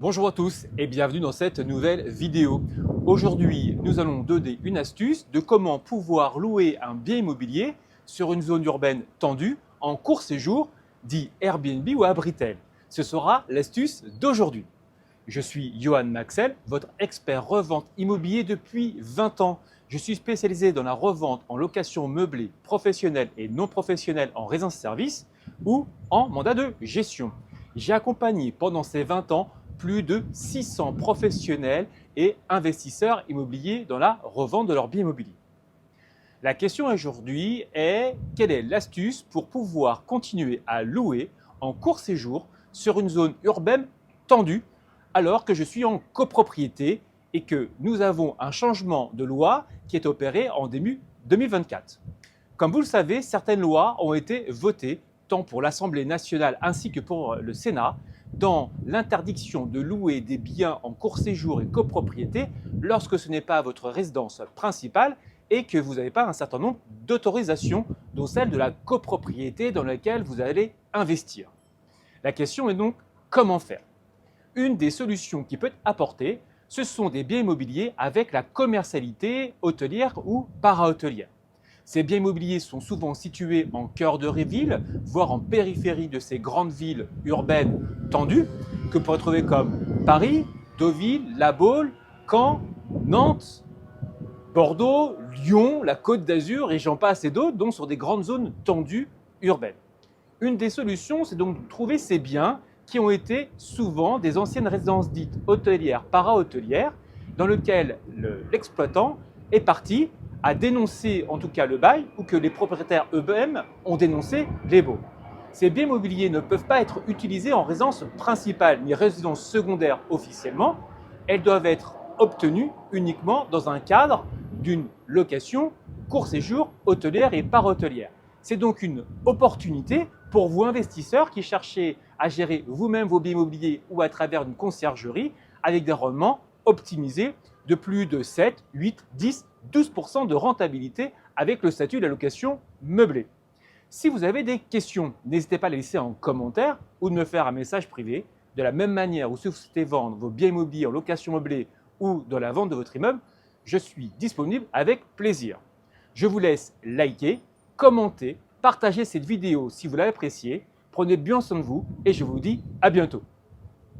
Bonjour à tous et bienvenue dans cette nouvelle vidéo. Aujourd'hui, nous allons donner une astuce de comment pouvoir louer un bien immobilier sur une zone urbaine tendue en court séjour, dit Airbnb ou Abritel. Ce sera l'astuce d'aujourd'hui. Je suis Johan Maxel, votre expert revente immobilier depuis 20 ans. Je suis spécialisé dans la revente en location meublée professionnelle et non professionnelle en résidence-service ou en mandat de gestion. J'ai accompagné pendant ces 20 ans plus de 600 professionnels et investisseurs immobiliers dans la revente de leurs biens immobiliers. La question aujourd'hui est quelle est l'astuce pour pouvoir continuer à louer en court séjour sur une zone urbaine tendue alors que je suis en copropriété et que nous avons un changement de loi qui est opéré en début 2024. Comme vous le savez, certaines lois ont été votées tant pour l'Assemblée nationale ainsi que pour le Sénat dans l'interdiction de louer des biens en court séjour et copropriété lorsque ce n'est pas votre résidence principale et que vous n'avez pas un certain nombre d'autorisations, dont celle de la copropriété dans laquelle vous allez investir. La question est donc comment faire? Une des solutions qui peut être apportée, ce sont des biens immobiliers avec la commercialité hôtelière ou para-hôtelière. Ces biens immobiliers sont souvent situés en cœur de ville, voire en périphérie de ces grandes villes urbaines tendues, que vous pourrez trouver comme Paris, Deauville, La Baule, Caen, Nantes, Bordeaux, Lyon, la Côte d'Azur et j'en passe et d'autres, donc sur des grandes zones tendues urbaines. Une des solutions, c'est donc de trouver ces biens qui ont été souvent des anciennes résidences dites hôtelières, para-hôtelières, dans lesquelles l'exploitant est parti à dénoncer en tout cas le bail ou que les propriétaires eux-mêmes ont dénoncé les baux. Ces biens immobiliers ne peuvent pas être utilisés en résidence principale ni résidence secondaire officiellement. Elles doivent être obtenues uniquement dans un cadre d'une location court séjour hôtelière et para-hôtelière. C'est donc une opportunité pour vous investisseurs qui cherchez à gérer vous-même vos biens immobiliers ou à travers une conciergerie avec des rendements optimisés de plus de 7, 8, 10, 12% de rentabilité avec le statut de la location meublée. Si vous avez des questions, n'hésitez pas à les laisser en commentaire ou de me faire un message privé. De la même manière, ou si vous souhaitez vendre vos biens immobiliers en location meublée ou dans la vente de votre immeuble, je suis disponible avec plaisir. Je vous laisse liker, commenter, partager cette vidéo si vous l'avez appréciée. Prenez bien soin de vous et je vous dis à bientôt.